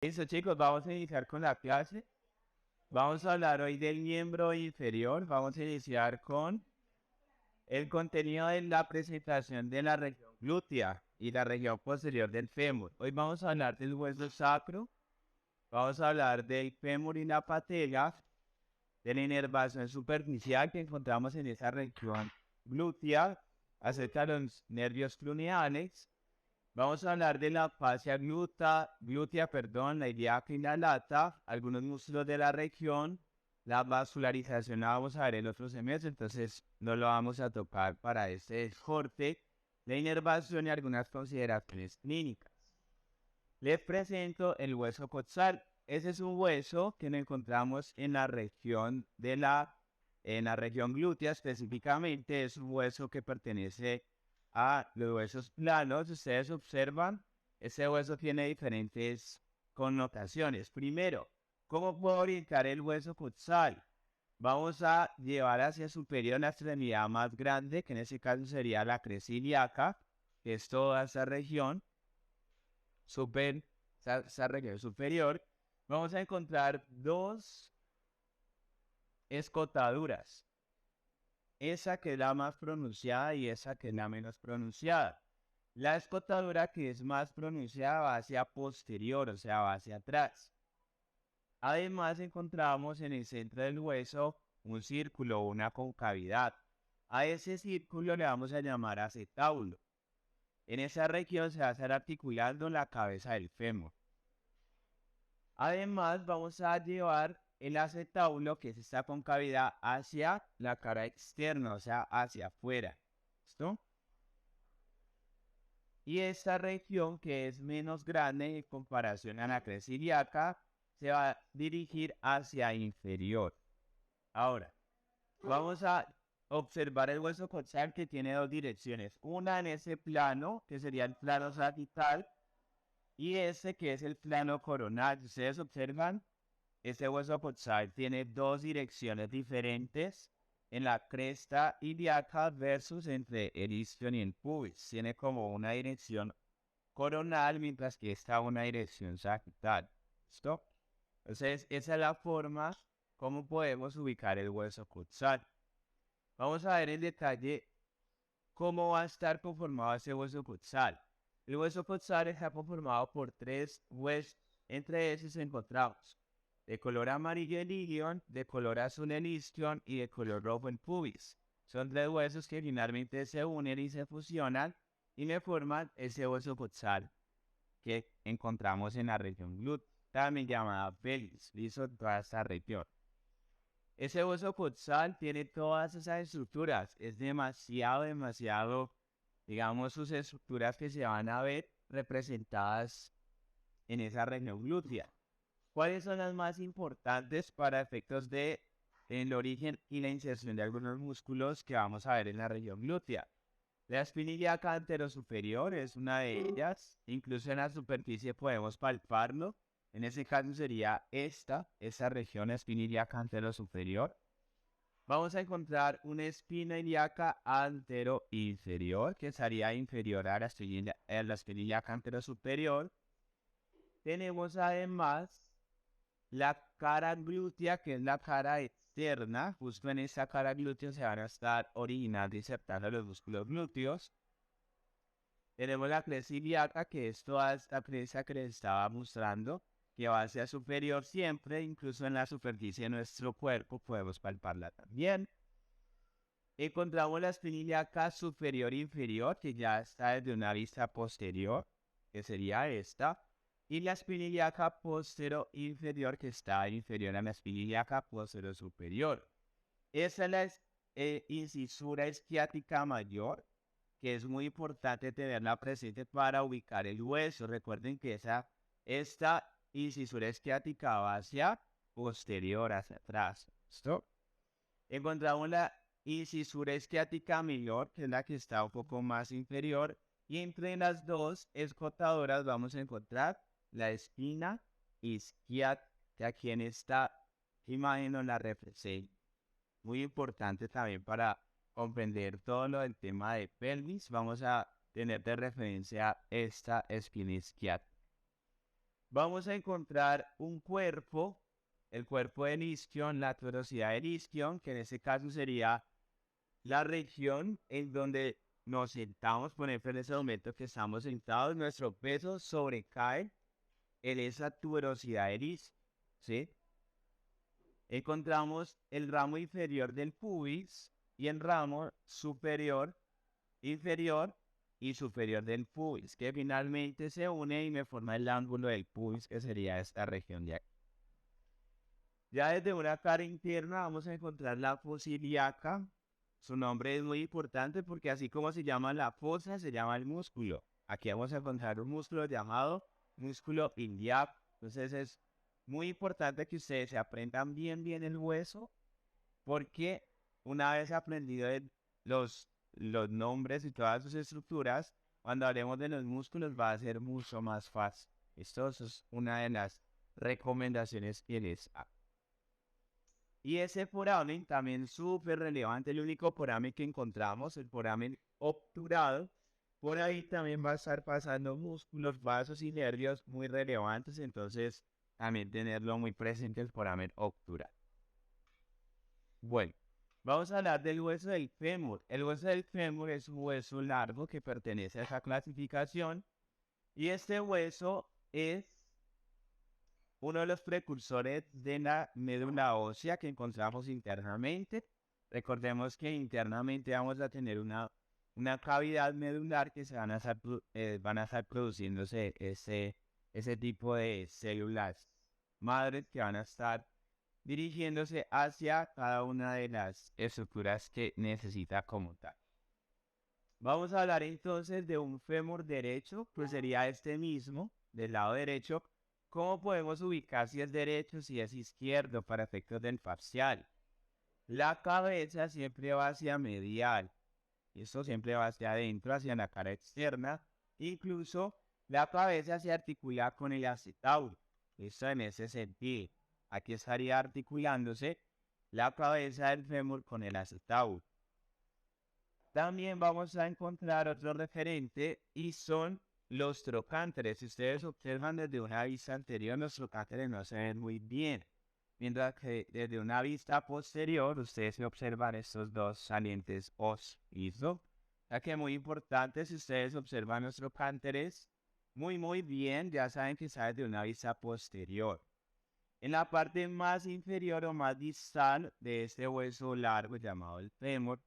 Listo, chicos, vamos a iniciar con la clase. Vamos a hablar hoy del miembro inferior. Vamos a iniciar con el contenido de la presentación de la región glútea y la región posterior del fémur. Hoy vamos a hablar del hueso sacro. Vamos a hablar del fémur y la patela, de la inervación superficial que encontramos en esa región glútea, acerca de los nervios craneales. Vamos a hablar de la fascia glútea, la ilíaca y la lata, algunos músculos de la región, la vascularización la vamos a ver en otros semestre, entonces no lo vamos a tocar para este corte, la inervación y algunas consideraciones clínicas. Les presento el hueso coxal. Ese es un hueso que lo encontramos en la región en la región glútea específicamente. Es un hueso que pertenece a los huesos planos. Ustedes observan, ese hueso tiene diferentes connotaciones. Primero, ¿cómo puedo orientar el hueso coxal? Vamos a llevar hacia superior la extremidad más grande, que en este caso sería la cresta ilíaca, que es toda esa región esa región superior. Vamos a encontrar dos escotaduras. Esa que es la más pronunciada y esa que es la menos pronunciada. La escotadura que es más pronunciada va hacia posterior, o sea, va hacia atrás. Además, encontramos en el centro del hueso un círculo o una concavidad. A ese círculo le vamos a llamar acetábulo. En esa región se va a estar articulando la cabeza del fémur. Además, vamos a llevar el acetábulo, que es esta concavidad, hacia la cara externa, o sea, hacia afuera. ¿Listo? Y esta región, que es menos grande en comparación a la cresta ilíaca, se va a dirigir hacia inferior. Ahora, vamos a observar el hueso coxal, que tiene dos direcciones. Una en ese plano, que sería el plano sagital, y ese que es el plano coronal. Si ustedes observan, este hueso coxal tiene dos direcciones diferentes en la cresta ilíaca versus entre el isquion y el pubis. Tiene como una dirección coronal, mientras que esta una dirección sagital. ¿Listo? Entonces, esa es la forma como podemos ubicar el hueso coxal. Vamos a ver en detalle cómo va a estar conformado ese hueso coxal. El hueso coxal está conformado por tres huesos. Entre esos encontramos de color amarillo el ilion, de color azul el isquion y de color rojo el pubis. Son tres huesos que finalmente se unen y se fusionan y me forman ese hueso coxal que encontramos en la región glútea, también llamada pelvis, listo, toda esta región. Ese hueso coxal tiene todas esas estructuras, es demasiado, digamos, sus estructuras que se van a ver representadas en esa región glútea. ¿Cuáles son las más importantes para efectos de el origen y la inserción de algunos músculos que vamos a ver en la región glútea? La espina ilíaca anterosuperior es una de ellas. Incluso en la superficie podemos palparlo. En ese caso sería esta región, la espina ilíaca anterosuperior. Vamos a encontrar una espina ilíaca anteroinferior, que estaría inferior a la espina ilíaca anterosuperior. Tenemos además la cara glútea, que es la cara externa. Justo en esta cara glútea se van a estar originando y insertando los músculos glúteos. Tenemos la cresta ilíaca, que es toda esta cresta que les estaba mostrando, que va hacia superior siempre, incluso en la superficie de nuestro cuerpo podemos palparla también. Encontramos la espina ilíaca superior e inferior, que ya está desde una vista posterior, que sería esta. Y la espina ilíaca posterior inferior, que está inferior a la espina ilíaca posterior superior. Esa es la incisura isquiática mayor, que es muy importante tenerla presente para ubicar el hueso. Recuerden que esta incisura isquiática va hacia posterior, hacia atrás. ¿Listo? Encontramos la incisura isquiática mayor, que es la que está un poco más inferior, y entre las dos escotadoras vamos a encontrar la espina isquiática, aquí en esta imagen nos la representa. Muy importante también para comprender todo lo del tema de pelvis. Vamos a tener de referencia esta espina isquiática. vamos a encontrar un cuerpo, el cuerpo del isquion, la tuberosidad del isquion, que en este caso sería la región en donde nos sentamos. Por ejemplo, en ese momento que estamos sentados, nuestro peso sobrecae en esa tuberosidad del isquio, ¿sí? Encontramos el ramo inferior del pubis y el ramo superior, inferior y superior del pubis, que finalmente se une y me forma el ángulo del pubis, que sería esta región de aquí. Ya desde una cara interna vamos a encontrar la fosa ilíaca. Su nombre es muy importante porque así como se llama la fosa, se llama el músculo. Aquí vamos a encontrar un músculo llamado músculo ilíaco. Entonces es muy importante que ustedes se aprendan bien el hueso, porque una vez aprendido los nombres y todas sus estructuras, cuando hablemos de los músculos va a ser mucho más fácil. Esto es una de las recomendaciones que les hago. Y ese foramen también súper relevante, el único foramen que encontramos, el foramen obturado. Por ahí también va a estar pasando músculos, vasos y nervios muy relevantes, entonces también tenerlo muy presente el foramen obturado. Bueno, vamos a hablar del hueso del fémur. El hueso del fémur es un hueso largo que pertenece a esa clasificación y este hueso es uno de los precursores de la médula ósea que encontramos internamente. Recordemos que internamente vamos a tener una cavidad medular que van a estar produciéndose ese tipo de células madres que van a estar dirigiéndose hacia cada una de las estructuras que necesita como tal. Vamos a hablar entonces de un fémur derecho, pues sería este mismo, del lado derecho. ¿Cómo podemos ubicar si es derecho, si es izquierdo para efectos del facial? La cabeza siempre va hacia medial, y esto siempre va hacia adentro, hacia la cara externa. Incluso la cabeza se articula con el acetauro, esto en ese sentido. Aquí estaría articulándose la cabeza del fémur con el acetauro. También vamos a encontrar otro referente y son los trocánteres. Si ustedes observan desde una vista anterior, los trocánteres no se ven muy bien. Mientras que desde una vista posterior, ustedes observan estos dos salientes óseos. ¿Listo? Ya que muy importante, si ustedes observan los trocánteres muy bien, ya saben que está desde una vista posterior. En la parte más inferior o más distal de este hueso largo llamado el fémur,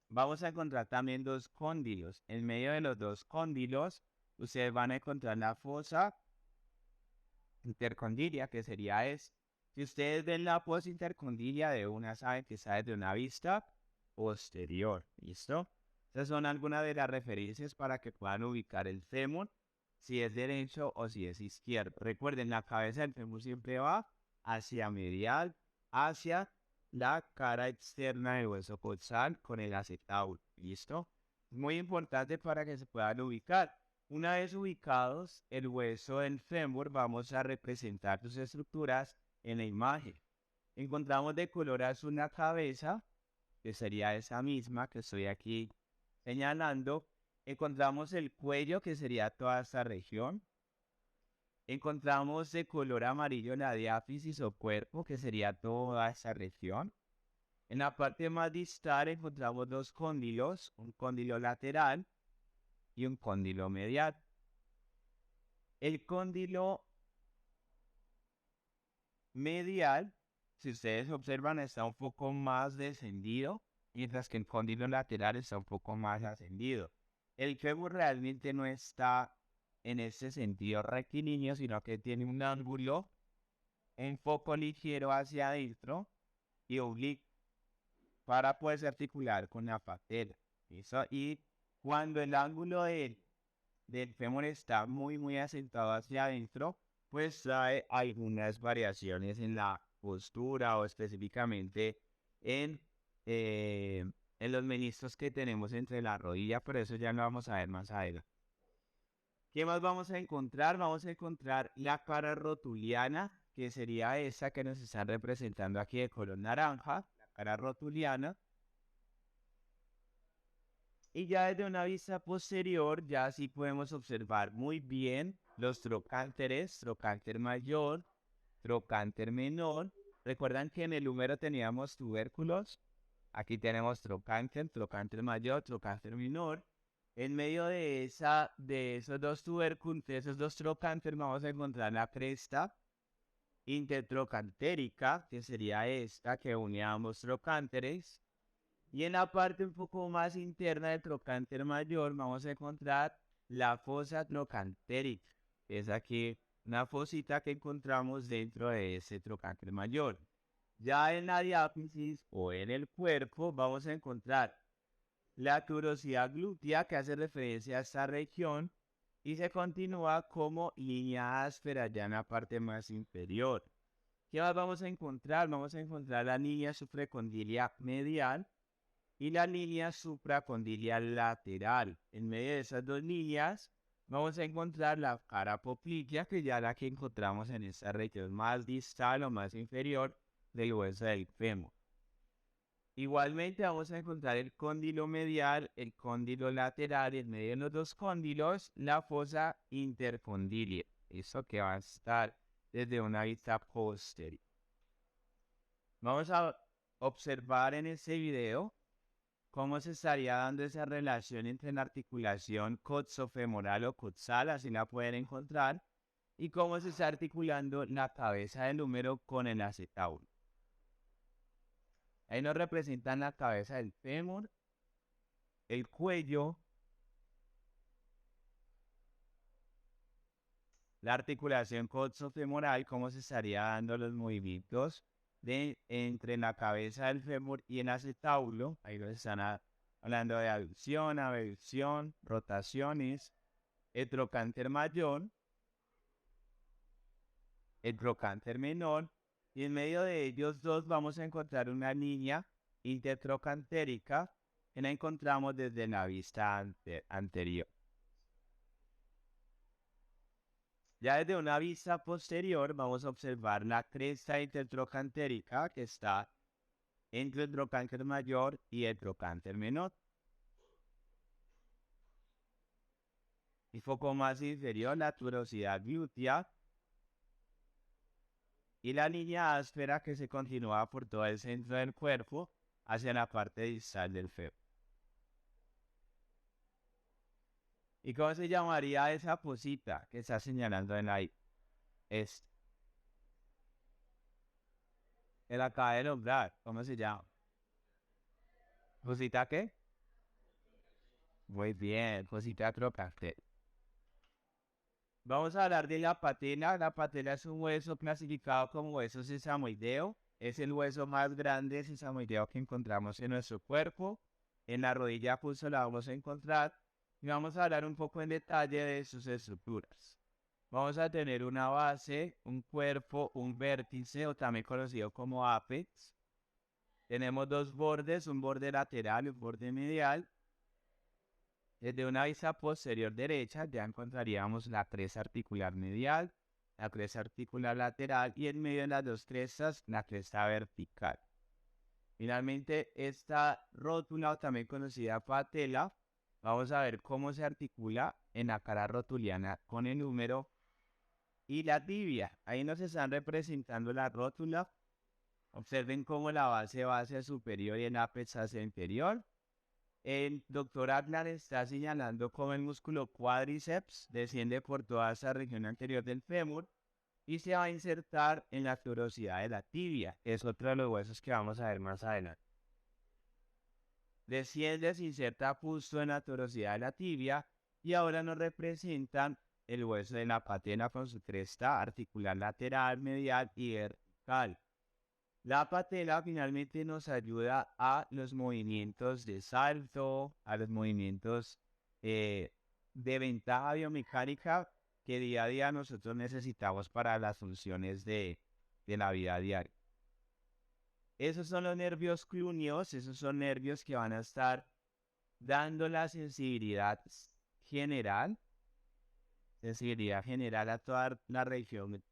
vamos a encontrar también dos cóndilos. En medio de los dos cóndilos, ustedes van a encontrar la fosa intercondilia, que sería esta. Si ustedes ven la fosa intercondilia de una, saben que está desde una vista posterior. ¿Listo? Esas son algunas de las referencias para que puedan ubicar el fémur, si es derecho o si es izquierdo. Recuerden, la cabeza del fémur siempre va hacia medial, hacia la cara externa del hueso coxal con el acetauro. ¿Listo? Muy importante para que se puedan ubicar. Una vez ubicados el hueso del fémur, vamos a representar sus estructuras en la imagen. Encontramos de color azul la cabeza, que sería esa misma que estoy aquí señalando. Encontramos el cuello, que sería toda esta región. Encontramos de color amarillo la diáfisis o cuerpo, que sería toda esta región. En la parte más distal encontramos dos cóndilos, un cóndilo lateral y un cóndilo medial. El cóndilo medial, si ustedes observan, está un poco más descendido, mientras que el cóndilo lateral está un poco más ascendido. El fémur realmente no está en ese sentido rectilíneo, sino que tiene un ángulo en foco ligero hacia adentro y oblicuo para poderse articular con la patela. ¿Listo? Y cuando el ángulo del fémur está muy asentado hacia adentro, pues trae algunas variaciones en la postura o específicamente en, eh, en los meniscos que tenemos entre la rodilla, pero eso ya lo vamos a ver más adelante. ¿Qué más vamos a encontrar? Vamos a encontrar la cara rotuliana, que sería esa que nos están representando aquí de color naranja, la cara rotuliana. Y ya desde una vista posterior, ya sí podemos observar muy bien los trocánteres, trocánter mayor, trocánter menor. ¿Recuerdan que en el húmero teníamos tubérculos? Aquí tenemos trocánter, trocánter mayor, trocánter menor. En medio de esos dos tubérculos, de esos dos trocánteres, vamos a encontrar la cresta intertrocantérica, que sería esta que une a ambos trocánteres. Y en la parte un poco más interna del trocánter mayor vamos a encontrar la fosa trocantérica. Es aquí una fosita que encontramos dentro de ese trocánter mayor. Ya en la diáfisis o en el cuerpo vamos a encontrar la turosidad glútea, que hace referencia a esta región y se continúa como línea áspera ya en la parte más inferior. ¿Qué más vamos a encontrar? Vamos a encontrar la línea supracondilia medial y la línea supracondilia lateral. En medio de esas dos líneas vamos a encontrar la cara poplitea, que ya la que encontramos en esta región más distal o más inferior del hueso del fémur. Igualmente vamos a encontrar el cóndilo medial, el cóndilo lateral, en medio de los dos cóndilos, la fosa intercondilia. Eso que va a estar desde una vista posterior. Vamos a observar en este video cómo se estaría dando esa relación entre la articulación coxofemoral o coxal, así la pueden encontrar, y cómo se está articulando la cabeza del húmero con el acetábulo. Ahí nos representan la cabeza del fémur, el cuello, la articulación coxofemoral, cómo se estaría dando los movimientos entre la cabeza del fémur y el acetábulo. Ahí nos están hablando de aducción, abducción, rotaciones, el trocánter mayor, el trocánter menor, y en medio de ellos dos vamos a encontrar una línea intertrocantérica que la encontramos desde la vista anterior. Ya desde una vista posterior vamos a observar la cresta intertrocantérica que está entre el trocánter mayor y el trocánter menor. Y poco más inferior, la turosidad glútea y la línea áspera que se continúa por todo el centro del cuerpo hacia la parte distal del fémur. ¿Y cómo se llamaría esa posita que está señalando en ahí? Es el acá del umbral. ¿Cómo se llama? ¿Posita qué? Muy bien, posita trocánter. Vamos a hablar de la patela. La patela es un hueso clasificado como hueso sesamoideo. Es el hueso más grande sesamoideo que encontramos en nuestro cuerpo. En la rodilla justo la vamos a encontrar. Y vamos a hablar un poco en detalle de sus estructuras. Vamos a tener una base, un cuerpo, un vértice o también conocido como ápex. Tenemos dos bordes, un borde lateral y un borde medial. Desde una vista posterior derecha ya encontraríamos la cresta articular medial, la cresta articular lateral y en medio de las dos crestas la cresta vertical. Finalmente, esta rótula, o también conocida patela, vamos a ver cómo se articula en la cara rotuliana con el húmero y la tibia. Ahí nos están representando la rótula. Observen cómo la base va hacia superior y el ápex hacia inferior. El doctor Adler está señalando cómo el músculo cuádriceps desciende por toda esa región anterior del fémur y se va a insertar en la turosidad de la tibia. Es otro de los huesos que vamos a ver más adelante. Desciende, se inserta justo en la turosidad de la tibia y ahora nos representan el hueso de la patela con su cresta articular lateral, medial y vertical. La patela finalmente nos ayuda a los movimientos de salto, a los movimientos de ventaja biomecánica que día a día nosotros necesitamos para las funciones de la vida diaria. Esos son los nervios clúneos, esos son nervios que van a estar dando la sensibilidad general a toda la región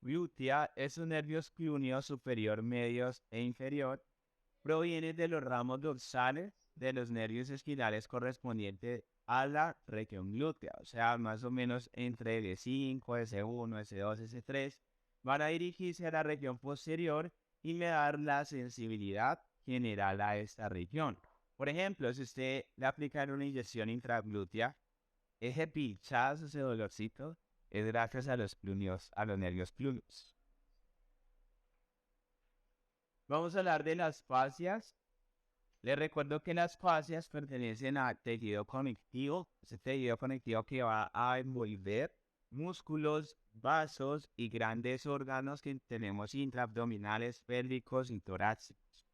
glútea. Esos nervios clúneos superior, medios e inferior provienen de los ramos dorsales de los nervios espinales correspondientes a la región glútea, o sea, más o menos entre S5, S1, S2, S3, van a dirigirse a la región posterior y me dar la sensibilidad general a esta región. Por ejemplo, si usted le aplica una inyección intraglútea, ese pinchazo, ese dolorcito, es gracias a los plunios, a los nervios plunios. Vamos a hablar de las fascias. Les recuerdo que las fascias pertenecen al tejido conectivo, ese tejido conectivo que va a envolver músculos, vasos y grandes órganos que tenemos intraabdominales, pélvicos y torácicos.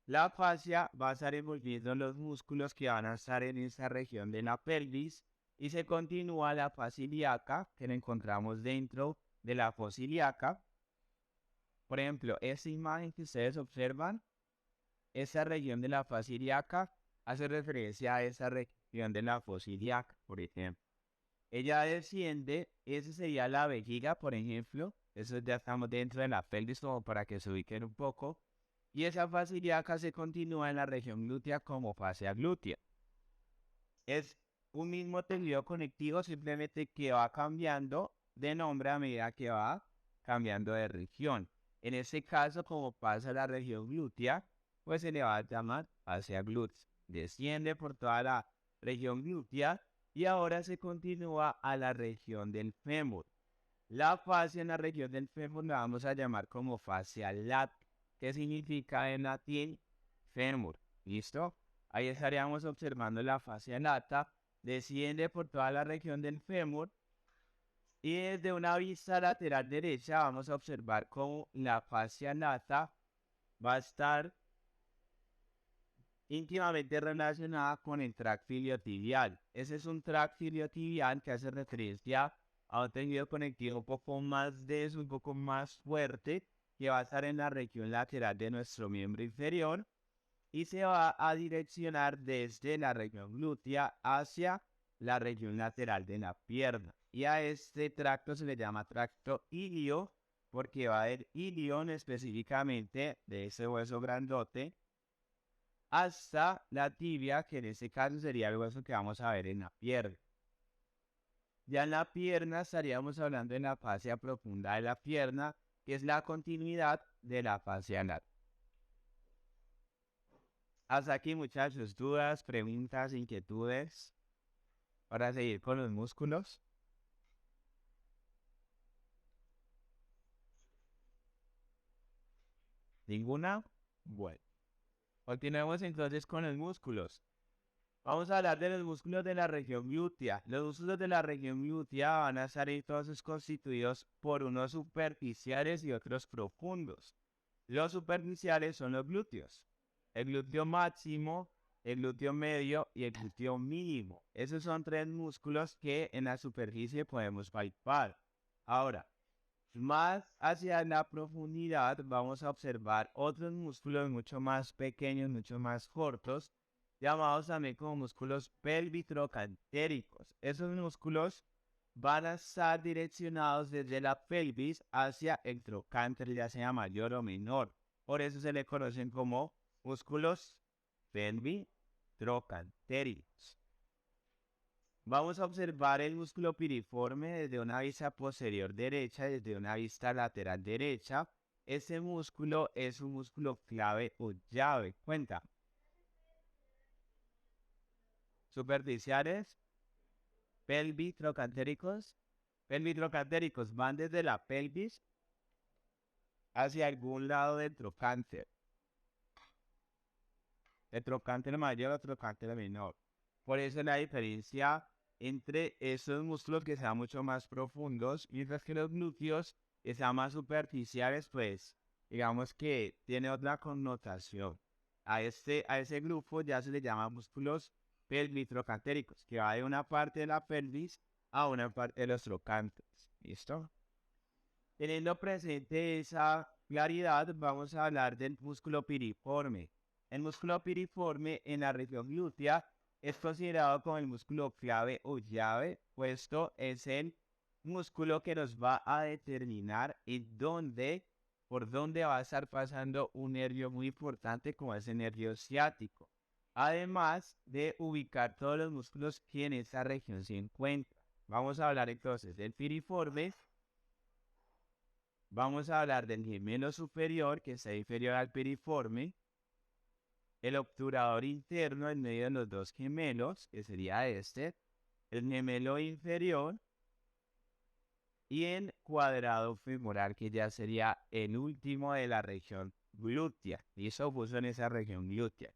La fascia va a estar envolviendo los músculos que van a estar en esa región de la pelvis y se continúa la fascia ilíaca que la encontramos dentro de la fosa ilíaca. Por ejemplo, esta imagen que ustedes observan, esa región de la fascia ilíaca hace referencia a esa región de la fosa ilíaca, por ejemplo. Ella desciende, esa sería la vejiga, por ejemplo. Eso ya estamos dentro de la pelvis como para que se ubiquen un poco. Y esa fascia ilíaca se continúa en la región glútea como fascia glútea. Es un mismo tejido conectivo, simplemente que va cambiando de nombre a medida que va cambiando de región. En este caso, como pasa la región glútea, pues se le va a llamar fascia glútea. Desciende por toda la región glútea y ahora se continúa a la región del fémur. La fascia en la región del fémur la vamos a llamar como fascia lata, que significa en latín fémur. ¿Listo? Ahí estaríamos observando la fascia lata, desciende por toda la región del fémur y desde una vista lateral derecha vamos a observar cómo la fascia lata va a estar íntimamente relacionada con el tracto iliotibial. Ese es un tracto iliotibial que hace referencia a un tejido conectivo un poco más denso, un poco más fuerte, que va a estar en la región lateral de nuestro miembro inferior y se va a direccionar desde la región glútea hacia la región lateral de la pierna. Y a este tracto se le llama tracto ilio porque va del ilion específicamente de ese hueso grandote hasta la tibia, que en este caso sería el hueso que vamos a ver en la pierna. Ya en la pierna estaríamos hablando de la fascia profunda de la pierna, que es la continuidad de la fascia lata. Hasta aquí, muchachos, dudas, preguntas, inquietudes para seguir con los músculos. ¿Ninguna? Bueno, continuemos entonces con los músculos. Vamos a hablar de los músculos de la región glútea. Los músculos de la región glútea van a estar entonces constituidos por unos superficiales y otros profundos. Los superficiales son los glúteos. El glúteo máximo, el glúteo medio y el glúteo mínimo. Esos son tres músculos que en la superficie podemos palpar. Ahora, más hacia la profundidad vamos a observar otros músculos mucho más pequeños, mucho más cortos, llamados también como músculos pelvitrocantéricos. Esos músculos van a estar direccionados desde la pelvis hacia el trocánter, ya sea mayor o menor. Por eso se le conocen como músculos pelvitrocantéricos. Vamos a observar el músculo piriforme desde una vista posterior derecha, desde una vista lateral derecha. Ese músculo es un músculo clave o llave. Cuenta. Superficiales, pelvitrocantéricos. Pelvitrocantéricos van desde la pelvis hacia algún lado del trocánter. El trocánter mayor o trocánter menor. Por eso la diferencia entre esos músculos que sean mucho más profundos, mientras que los glúteos que sean más superficiales, pues digamos que tiene otra connotación. A ese grupo ya se le llama músculos pelvitrocantéricos, que va de una parte de la pelvis a una parte de los trocánteres. ¿Listo? Teniendo presente esa claridad, vamos a hablar del músculo piriforme. El músculo piriforme en la región glútea es considerado como el músculo clave o llave, puesto es el músculo que nos va a determinar por dónde va a estar pasando un nervio muy importante como es el nervio ciático. además de ubicar todos los músculos que en esta región se encuentran. Vamos a hablar entonces del piriforme. Vamos a hablar del gemelo superior, que está inferior al piriforme. El obturador interno en medio de los dos gemelos, que sería este. El gemelo inferior. Y el cuadrado femoral, que ya sería el último de la región glútea. Y eso puso en esa región glútea.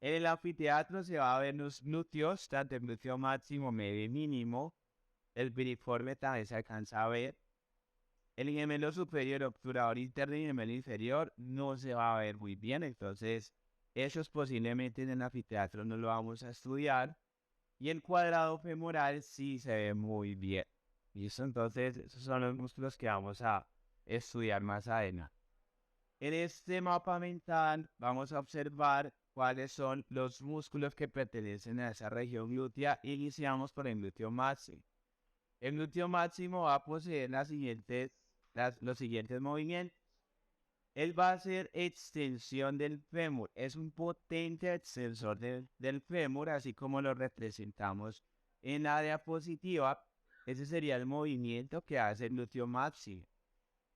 En el anfiteatro se va a ver los glúteos, tanto el glúteo máximo, medio y mínimo. El piriforme también se alcanza a ver. El gemelo superior, obturador interno y gemelo inferior no se va a ver muy bien. Entonces, esos posiblemente en el anfiteatro no lo vamos a estudiar. Y el cuadrado femoral sí se ve muy bien. ¿Listo? Entonces, esos son los músculos que vamos a estudiar más adelante. En este mapa mental vamos a observar cuáles son los músculos que pertenecen a esa región glútea. Iniciamos por el glúteo máximo. El glúteo máximo va a poseer los siguientes movimientos. Él va a hacer extensión del fémur. Es un potente extensor del fémur, así como lo representamos en la diapositiva. Ese sería el movimiento que hace el glúteo máximo.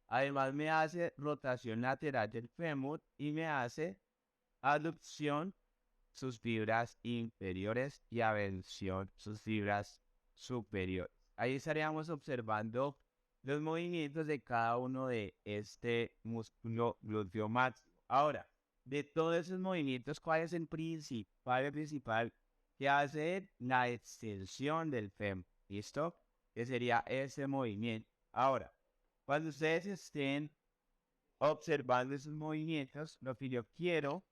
Además me hace rotación lateral del fémur y me hace aducción sus fibras inferiores y abducción sus fibras superiores. Ahí estaríamos observando los movimientos de cada uno de este músculo glúteo máximo. Ahora, de todos esos movimientos, ¿cuál es el principal que hace la extensión del fémur? ¿Listo? Que sería ese movimiento. Ahora, cuando ustedes estén observando esos movimientos, lo que yo quiero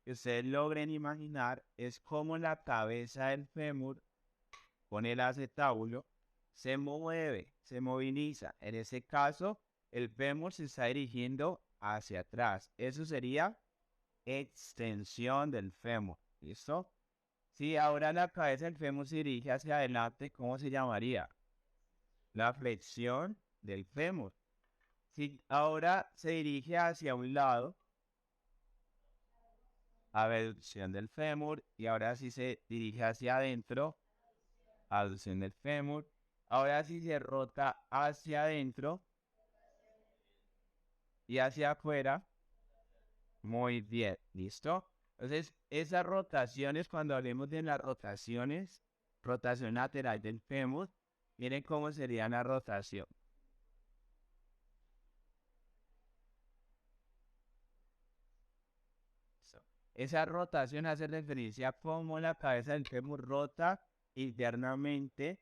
que ustedes logren imaginar es cómo la cabeza del fémur con el acetábulo se mueve, se moviliza. En ese caso, el fémur se está dirigiendo hacia atrás. Eso sería extensión del fémur. ¿Listo? Si ahora la cabeza del fémur se dirige hacia adelante, ¿cómo se llamaría? La flexión del fémur. Si ahora se dirige hacia un lado, abducción del fémur, y ahora si se dirige hacia adentro, abducción del fémur. Ahora si se rota hacia adentro y hacia afuera, muy bien, ¿listo? Entonces, esas rotaciones, cuando hablemos de las rotaciones, rotación lateral del fémur, miren cómo sería la rotación. Esa rotación hace referencia a cómo la cabeza del fémur rota internamente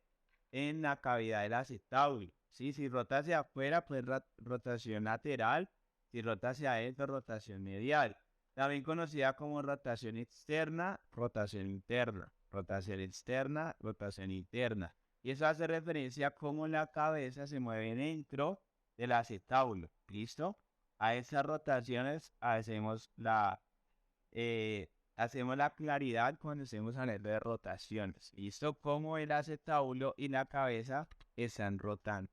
en la cavidad del acetábulo. ¿Sí? Si rota hacia afuera, pues rotación lateral. Si rota hacia adentro, rotación medial. También conocida como rotación externa, rotación interna. Rotación externa, rotación interna. Y eso hace referencia a cómo la cabeza se mueve dentro del acetábulo. ¿Listo? A esas rotaciones hacemos la claridad cuando estemos hablando de rotaciones. ¿Listo? Como el acetábulo y la cabeza están rotando.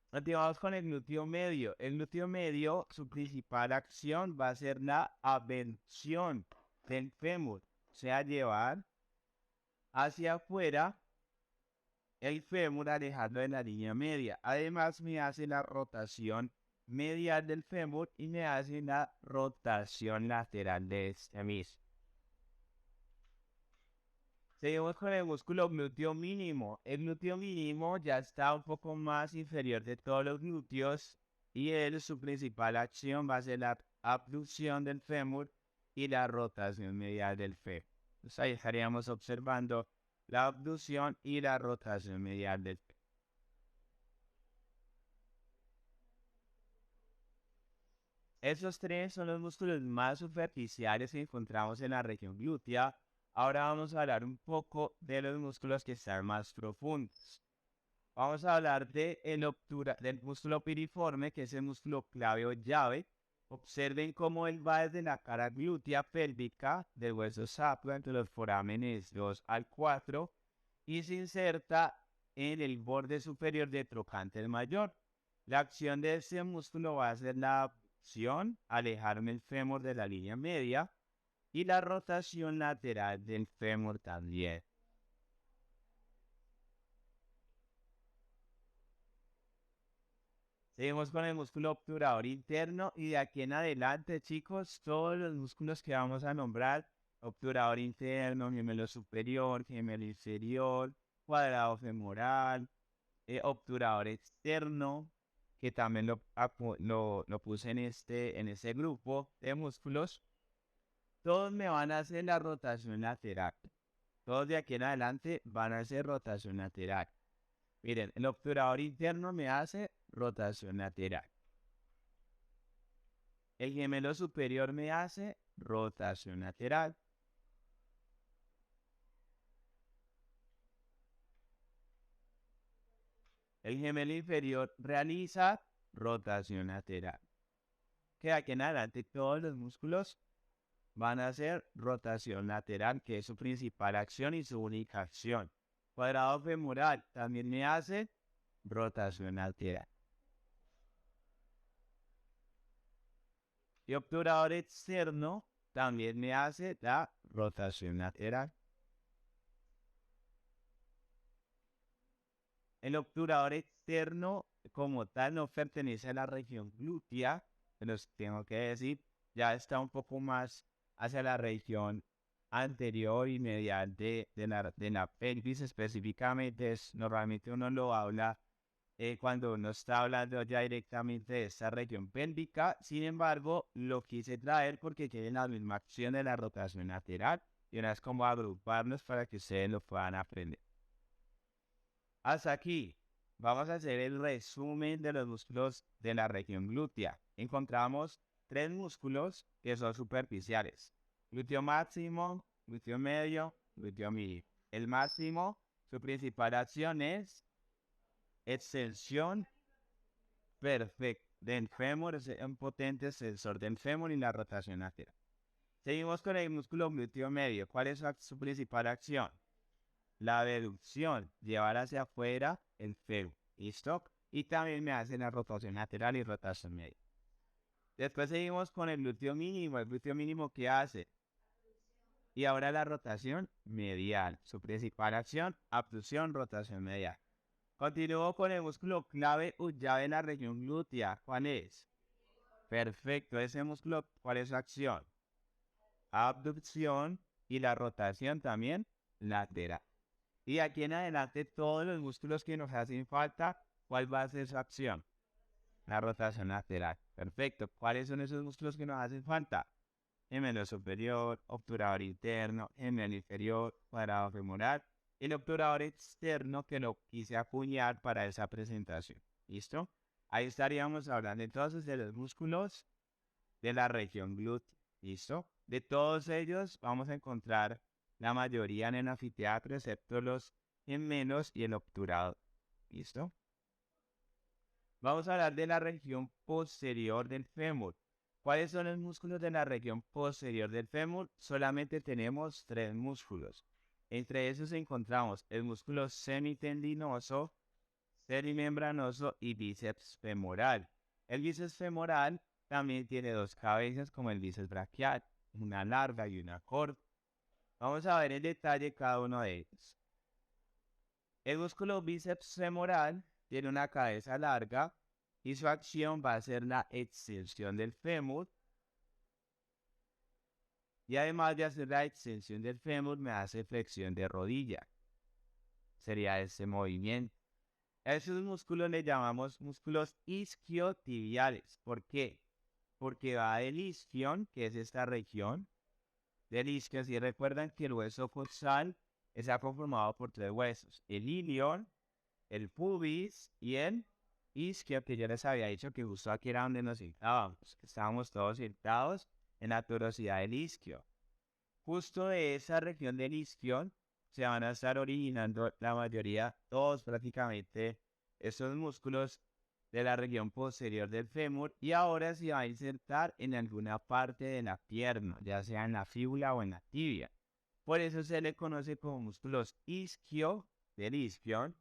Continuamos con el glúteo medio. El glúteo medio, su principal acción va a ser la abducción del fémur, o sea, llevar hacia afuera el fémur alejando de la línea media. Además, me hace la rotación medial del fémur y me hace la rotación lateral de este mismo. Seguimos con el músculo glúteo mínimo. El glúteo mínimo ya está un poco más inferior de todos los glúteos y su principal acción va a ser la abducción del fémur y la rotación medial del fémur. Entonces ahí estaríamos observando la abducción y la rotación medial del fémur. Esos tres son los músculos más superficiales que encontramos en la región glútea. Ahora vamos a hablar un poco de los músculos que están más profundos. Vamos a hablar del músculo piriforme, que es el músculo clave o llave. Observen cómo él va desde la cara glútea pélvica del hueso sacro entre los forámenes 2 al 4 y se inserta en el borde superior del trocánter mayor. La acción de este músculo va a ser la abducción, alejarme el fémur de la línea media, y la rotación lateral del fémur también. Seguimos con el músculo obturador interno y de aquí en adelante, chicos, todos los músculos que vamos a nombrar, obturador interno, gemelo superior, gemelo inferior, cuadrado femoral, obturador externo, que también lo puse en este grupo de músculos, todos me van a hacer la rotación lateral. Todos de aquí en adelante van a hacer rotación lateral. Miren, el obturador interno me hace rotación lateral. El gemelo superior me hace rotación lateral. El gemelo inferior realiza rotación lateral. Que aquí en adelante todos los músculos van a hacer rotación lateral, que es su principal acción y su única acción. Cuadrado femoral también me hace rotación lateral. Y obturador externo también me hace la rotación lateral. El obturador externo como tal no pertenece a la región glútea, pero tengo que decir, ya está un poco más hacia la región anterior y medial de la pelvis específicamente. Normalmente uno lo habla cuando uno está hablando ya directamente de esta región pélvica. Sin embargo, lo quise traer porque tiene la misma acción de la rotación lateral y una es como agruparlos para que ustedes lo puedan aprender. Hasta aquí, vamos a hacer el resumen de los músculos de la región glútea. Encontramos tres músculos que son superficiales: glúteo máximo, glúteo medio, glúteo mínimo. El máximo, su principal acción es extensión perfecta del fémur, es un potente extensor del fémur y la rotación lateral. Seguimos con el músculo glúteo medio. ¿Cuál es su principal acción? La deducción, llevar hacia afuera el fémur. ¿Listo? Y también me hace la rotación lateral y rotación media. Después seguimos con el glúteo mínimo. ¿El glúteo mínimo qué hace? Y ahora la rotación medial. Su principal acción, abducción, rotación medial. Continúo con el músculo clave o llave en la región glútea. ¿Cuál es? Perfecto. Ese músculo, ¿cuál es su acción? Abducción y la rotación también lateral. Y aquí en adelante todos los músculos que nos hacen falta, ¿cuál va a ser su acción? La rotación lateral. Perfecto. ¿Cuáles son esos músculos que nos hacen falta? Gemelo superior, obturador interno, gemelo inferior, cuadrado femoral. El obturador externo que lo quise acuñar para esa presentación. ¿Listo? Ahí estaríamos hablando entonces de los músculos de la región glútea. ¿Listo? De todos ellos vamos a encontrar la mayoría en el anfiteatro, excepto los gemelos y el obturador. ¿Listo? Vamos a hablar de la región posterior del fémur. ¿Cuáles son los músculos de la región posterior del fémur? Solamente tenemos tres músculos. Entre esos encontramos el músculo semitendinoso, semimembranoso y bíceps femoral. El bíceps femoral también tiene dos cabezas como el bíceps braquial, una larga y una corta. Vamos a ver en detalle cada uno de ellos. El músculo bíceps femoral tiene una cabeza larga y su acción va a ser la extensión del fémur. Y además de hacer la extensión del fémur, me hace flexión de rodilla. Sería ese movimiento. A esos músculos le llamamos músculos isquiotibiales. ¿Por qué? Porque va del isquion, que es esta región del isquio. Si recuerdan que el hueso coxal está conformado por tres huesos: el ilion, el pubis y el isquio, que yo les había dicho que justo aquí era donde nos sentábamos. Estábamos todos sentados en la turosidad del isquio. Justo de esa región del isquion se van a estar originando la mayoría, todos prácticamente, estos músculos de la región posterior del fémur, y ahora se va a insertar en alguna parte de la pierna, ya sea en la fíbula o en la tibia. Por eso se le conoce como músculos isquio del isquion